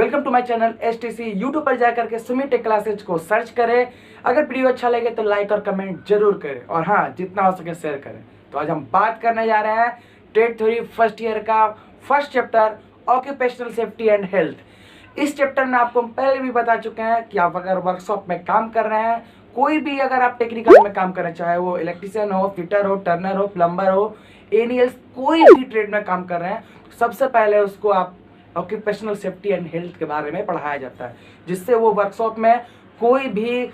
Welcome to my channel STC. YouTube पर जाकर के सुमी टेक क्लासेज को सर्च करें। अगर वीडियो अच्छा लगे तो लाइक और कमेंट जरूर करें और हाँ, जितना हो सके शेयर करें। तो आज हम बात करने जा रहे हैं ट्रेड थ्योरी फर्स्ट ईयर का first chapter occupational safety and health. इस चैप्टर में आपको हम पहले भी बता चुके हैं कि आप अगर वर्कशॉप में काम कर रहे हैं, कोई भी अगर आप टेक्निकल में काम कर रहे हैं, चाहे वो इलेक्ट्रीशियन हो, फिटर हो, टर्नर हो, प्लम्बर हो, एनियल्स, कोई भी ट्रेड में काम कर रहे हैं, सबसे पहले उसको आप ऑक्यूपेशनल सेफ्टी एंड हेल्थ के बारे में पढ़ाया जाता है, जिससे वो वर्कशॉप में कोई भी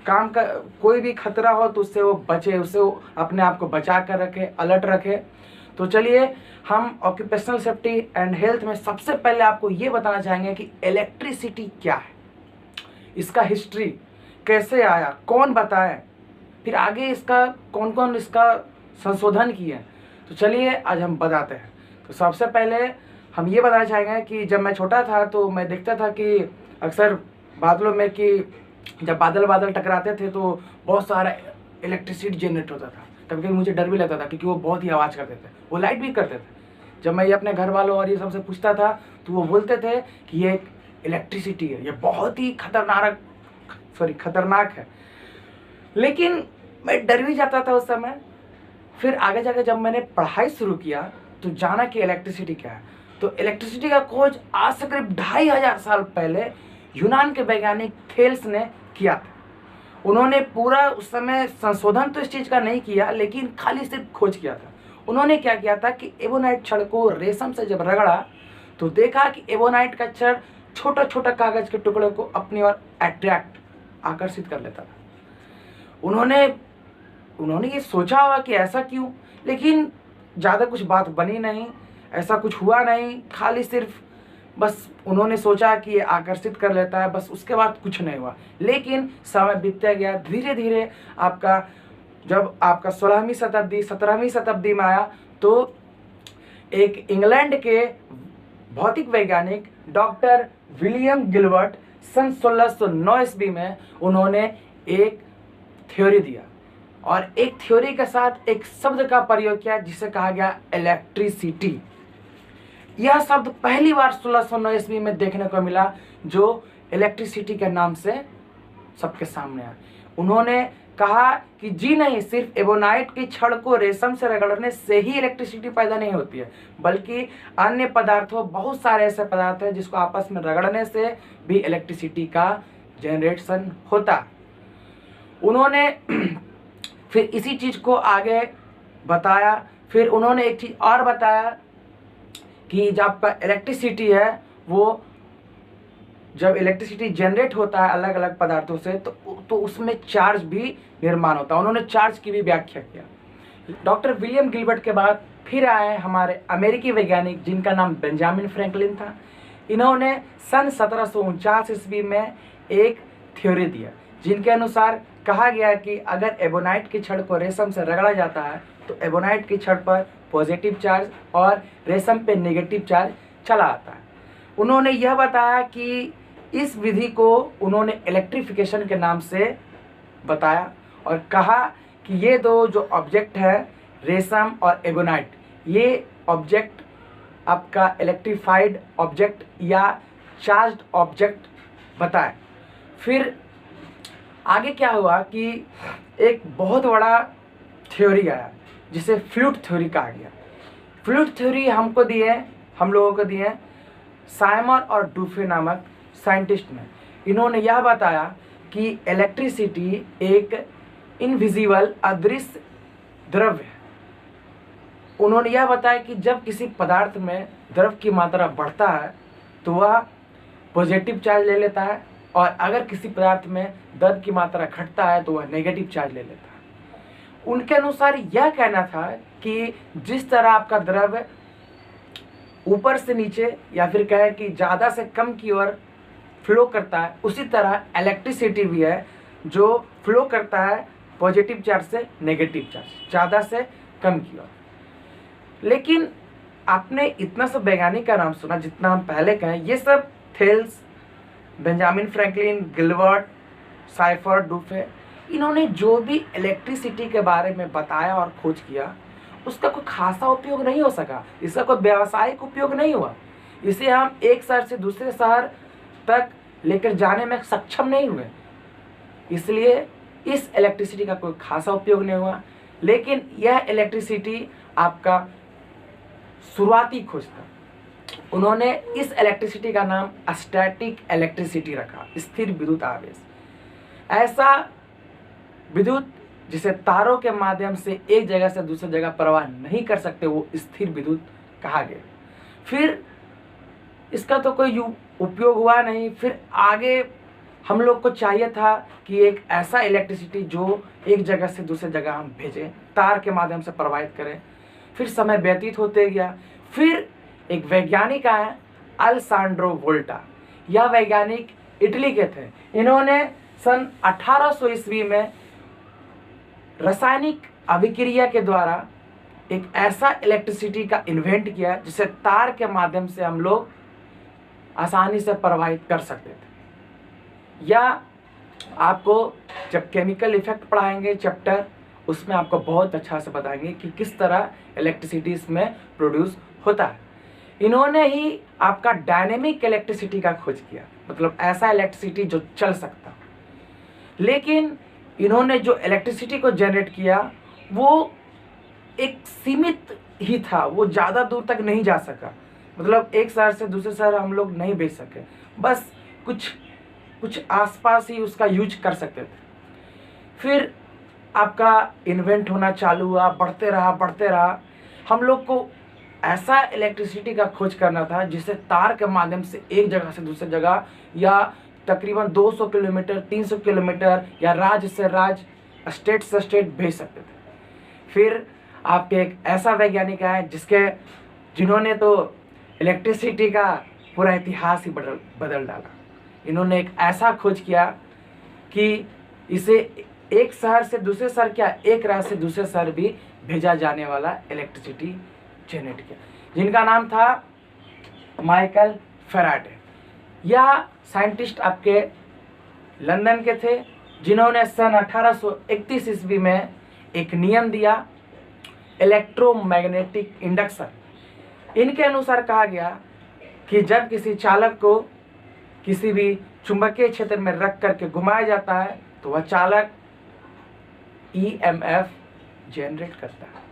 काम का कोई भी खतरा हो तो उससे वो बचे, उससे वो अपने आप को बचा कर रखे, अलर्ट रखे। तो चलिए हम ऑक्यूपेशनल सेफ्टी एंड हेल्थ में सबसे पहले आपको ये बताना चाहेंगे कि इलेक्ट्रिसिटी क्या है, इसका हिस्ट्री कैसे आया, कौन बताए, फिर आगे इसका कौन कौन इसका संशोधन किए। तो चलिए आज हम बताते हैं। तो सबसे पहले हम ये बताना चाहेंगे कि जब मैं छोटा था तो मैं देखता था कि अक्सर बादलों में कि जब बादल बादल टकराते थे तो बहुत सारा इलेक्ट्रिसिटी जनरेट होता था। कभी कभी मुझे डर भी लगता था क्योंकि वो बहुत ही आवाज़ करते थे, वो लाइट भी करते थे। जब मैं ये अपने घर वालों और ये सबसे पूछता था तो वो बोलते थे कि ये एक इलेक्ट्रिसिटी है, ये बहुत ही खतरनाक है। लेकिन मैं डर भी जाता था उस समय। फिर आगे जाकर जब मैंने पढ़ाई शुरू किया तो जाना कि इलेक्ट्रिसिटी क्या है। तो इलेक्ट्रिसिटी का खोज आज से करीब 2500 साल पहले यूनान के वैज्ञानिक थेल्स ने किया था। उन्होंने पूरा उस समय संशोधन तो इस चीज़ का नहीं किया, लेकिन खाली सिर्फ खोज किया था। उन्होंने क्या किया था कि एबोनाइट छड़ को रेशम से जब रगड़ा तो देखा कि एबोनाइट का छड़ छोटा छोटा कागज के टुकड़े को अपनी ओर आकर्षित कर लेता था। उन्होंने ये सोचा होगा कि ऐसा क्यों, लेकिन ज़्यादा कुछ बात बनी नहीं, ऐसा कुछ हुआ नहीं। खाली सिर्फ बस उन्होंने सोचा कि ये आकर्षित कर लेता है, बस उसके बाद कुछ नहीं हुआ। लेकिन समय बीतता गया, धीरे धीरे जब आपका 16वीं शताब्दी 17वीं शताब्दी में आया तो एक इंग्लैंड के भौतिक वैज्ञानिक डॉक्टर विलियम गिलबर्ट सन 1609 ईस्वी में उन्होंने एक थ्योरी दिया और एक थ्योरी के साथ एक शब्द का प्रयोग किया जिसे कहा गया इलेक्ट्रिसिटी। यह शब्द पहली बार 1609 ईस्वी में देखने को मिला, जो इलेक्ट्रिसिटी के नाम से सबके सामने आया। उन्होंने कहा कि जी नहीं, सिर्फ एबोनाइट की छड़ को रेशम से रगड़ने से ही इलेक्ट्रिसिटी पैदा नहीं होती है, बल्कि अन्य पदार्थों, बहुत सारे ऐसे पदार्थ हैं जिसको आपस में रगड़ने से भी इलेक्ट्रिसिटी का जनरेशन होता। उन्होंने फिर इसी चीज़ को आगे बताया। फिर उन्होंने एक चीज़ और बताया कि जब आपका इलेक्ट्रिसिटी है, वो जब इलेक्ट्रिसिटी जनरेट होता है अलग अलग पदार्थों से तो उसमें चार्ज भी निर्माण होता है। उन्होंने चार्ज की भी व्याख्या किया। डॉक्टर विलियम गिलबर्ट के बाद फिर आए हमारे अमेरिकी वैज्ञानिक जिनका नाम बेंजामिन फ्रैंकलिन था। इन्होंने सन 1749 ईस्वी में एक थ्योरी दिया जिनके अनुसार कहा गया कि अगर एबोनाइट की छड़ को रेशम से रगड़ा जाता है तो एबोनाइट की छड़ पर पॉजिटिव चार्ज और रेशम पे नेगेटिव चार्ज चला आता है। उन्होंने यह बताया कि इस विधि को उन्होंने इलेक्ट्रिफिकेशन के नाम से बताया और कहा कि ये दो जो ऑब्जेक्ट है, रेशम और एबोनाइट, ये ऑब्जेक्ट आपका इलेक्ट्रीफाइड ऑब्जेक्ट या चार्ज्ड ऑब्जेक्ट बताए। फिर आगे क्या हुआ कि एक बहुत बड़ा थ्योरी आया जिसे फ्लूइड थ्योरी कहा गया। फ्लूइड थ्योरी हम लोगों को दिए साइमन और डुफे नामक साइंटिस्ट ने। इन्होंने यह बताया कि इलेक्ट्रिसिटी एक इनविजिबल, अदृश्य द्रव्य है। उन्होंने यह बताया कि जब किसी पदार्थ में द्रव की मात्रा बढ़ता है तो वह पॉजिटिव चार्ज ले लेता है, और अगर किसी पदार्थ में द्रव की मात्रा घटता है तो वह नेगेटिव चार्ज ले लेता है। उनके अनुसार यह कहना था कि जिस तरह आपका द्रव ऊपर से नीचे या फिर कहें कि ज़्यादा से कम की ओर फ्लो करता है, उसी तरह इलेक्ट्रिसिटी भी है जो फ्लो करता है पॉजिटिव चार्ज से नेगेटिव चार्ज, ज़्यादा से कम की ओर। लेकिन आपने इतना सब वैज्ञानिक का नाम सुना जितना हम पहले कहें, ये सब थेल्स, बेंजामिन फ्रैंकलिन, गिलबर्ट, साइफर, डुफे, इन्होंने जो भी इलेक्ट्रिसिटी के बारे में बताया और खोज किया उसका कोई खासा उपयोग नहीं हो सका, इसका कोई व्यावसायिक उपयोग नहीं हुआ। इसे हम एक शहर से दूसरे शहर तक लेकर जाने में सक्षम नहीं हुए, इसलिए इस इलेक्ट्रिसिटी का कोई खासा उपयोग नहीं हुआ। लेकिन यह इलेक्ट्रिसिटी आपका शुरुआती खोज था। उन्होंने इस इलेक्ट्रिसिटी का नाम स्टैटिक इलेक्ट्रिसिटी रखा, स्थिर विद्युत आवेश। ऐसा विद्युत जिसे तारों के माध्यम से एक जगह से दूसरी जगह प्रवाह नहीं कर सकते, वो स्थिर विद्युत कहा गया। फिर इसका तो कोई उपयोग हुआ नहीं। फिर आगे हम लोग को चाहिए था कि एक ऐसा इलेक्ट्रिसिटी जो एक जगह से दूसरी जगह हम भेजें, तार के माध्यम से प्रवाहित करें। फिर समय व्यतीत होते गया। फिर एक वैज्ञानिक आया, अलेसांड्रो वोल्टा। यह वैज्ञानिक इटली के थे। इन्होंने सन 1800 ईस्वी में रासायनिक अभिक्रिया के द्वारा एक ऐसा इलेक्ट्रिसिटी का इन्वेंट किया जिसे तार के माध्यम से हम लोग आसानी से प्रवाहित कर सकते थे। या आपको जब केमिकल इफेक्ट पढ़ाएंगे चैप्टर, उसमें आपको बहुत अच्छा से बताएंगे कि किस तरह इलेक्ट्रिसिटी इसमें प्रोड्यूस होता है। इन्होंने ही आपका डायनेमिक इलेक्ट्रिसिटी का खोज किया, मतलब ऐसा इलेक्ट्रिसिटी जो चल सकता। लेकिन इन्होंने जो इलेक्ट्रिसिटी को जनरेट किया वो एक सीमित ही था, वो ज़्यादा दूर तक नहीं जा सका। मतलब एक शहर से दूसरे शहर हम लोग नहीं भेज सके, बस कुछ आसपास ही उसका यूज कर सकते थे। फिर आपका इन्वेंट होना चालू हुआ, बढ़ते रहा। हम लोग को ऐसा इलेक्ट्रिसिटी का खोज करना था जिसे तार के माध्यम से एक जगह से दूसरी जगह या तकरीबन 200 किलोमीटर 300 किलोमीटर या राज्य से राज्य, स्टेट से स्टेट भेज सकते थे। फिर आपके एक ऐसा वैज्ञानिक आए जिन्होंने तो इलेक्ट्रिसिटी का पूरा इतिहास ही बदल डाला। इन्होंने एक ऐसा खोज किया कि इसे एक शहर से दूसरे शहर, क्या एक राज्य से दूसरे शहर भी भेजा जाने वाला इलेक्ट्रिसिटी जनरेट किया, जिनका नाम था माइकल फैराडे। यह साइंटिस्ट आपके लंदन के थे, जिन्होंने सन 1831 ईस्वी में एक नियम दिया, इलेक्ट्रोमैग्नेटिक इंडक्शन। इनके अनुसार कहा गया कि जब किसी चालक को किसी भी चुंबकीय क्षेत्र में रख करके घुमाया जाता है तो वह चालक EMF जनरेट करता है।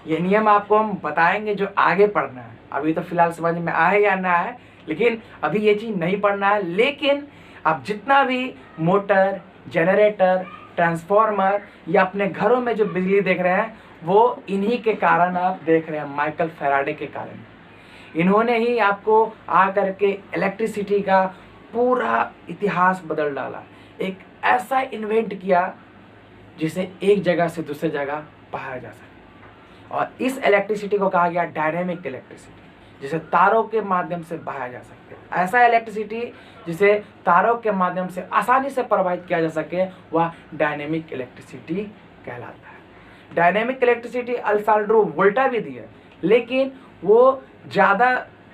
ये नियम आपको हम बताएंगे जो आगे पढ़ना है, अभी तो फिलहाल समझ में आए या ना आए, लेकिन अभी ये चीज़ नहीं पढ़ना है। लेकिन आप जितना भी मोटर, जनरेटर, ट्रांसफार्मर या अपने घरों में जो बिजली देख रहे हैं वो इन्हीं के कारण आप देख रहे हैं, माइकल फैराडे के कारण। इन्होंने ही आपको आकर के इलेक्ट्रिसिटी का पूरा इतिहास बदल डाला। एक ऐसा इन्वेंट किया जिसे एक जगह से दूसरे जगह पहुंचाया जा सके, और इस इलेक्ट्रिसिटी को कहा गया डायनेमिक इलेक्ट्रिसिटी, जिसे तारों के माध्यम से बहाया जा सके। ऐसा इलेक्ट्रिसिटी जिसे तारों के माध्यम से आसानी से प्रवाहित किया जा सके वह डायनेमिक इलेक्ट्रिसिटी कहलाता है। डायनेमिक इलेक्ट्रिसिटी अलेसांड्रो वोल्टा भी दी है, लेकिन वो ज़्यादा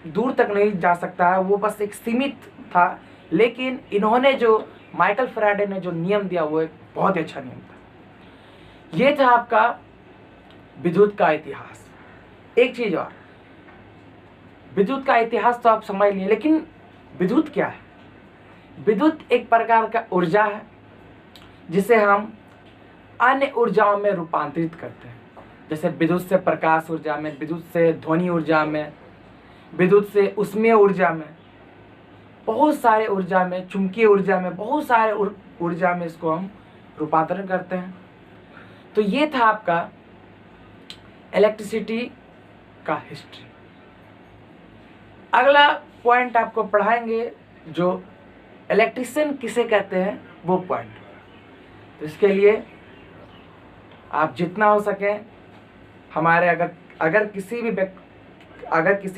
दूर तक नहीं जा सकता है, वो बस एक सीमित था। लेकिन इन्होंने जो माइकल फैराडे ने जो नियम दिया वो एक बहुत ही अच्छा नियम था। ये था आपका विद्युत का इतिहास। एक चीज़ और, विद्युत का इतिहास तो आप समझ लिए, लेकिन विद्युत क्या है? विद्युत एक प्रकार का ऊर्जा है जिसे हम अन्य ऊर्जाओं में रूपांतरित करते हैं। जैसे विद्युत से प्रकाश ऊर्जा में, विद्युत से ध्वनि ऊर्जा में, विद्युत से ऊष्मीय ऊर्जा में, बहुत सारे ऊर्जा में, चुंबकीय ऊर्जा में, बहुत सारे ऊर्जा में इसको हम रूपांतरण करते हैं। तो ये था आपका इलेक्ट्रिसिटी का हिस्ट्री। अगला पॉइंट आपको पढ़ाएंगे जो इलेक्ट्रिशियन किसे कहते हैं वो पॉइंट। तो इसके लिए आप जितना हो सके हमारे अगर किसी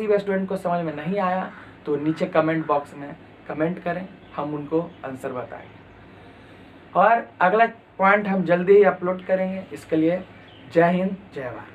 भी स्टूडेंट को समझ में नहीं आया तो नीचे कमेंट बॉक्स में कमेंट करें, हम उनको आंसर बताएंगे। और अगला पॉइंट हम जल्दी ही अपलोड करेंगे। इसके लिए जय हिंद, जय भारत।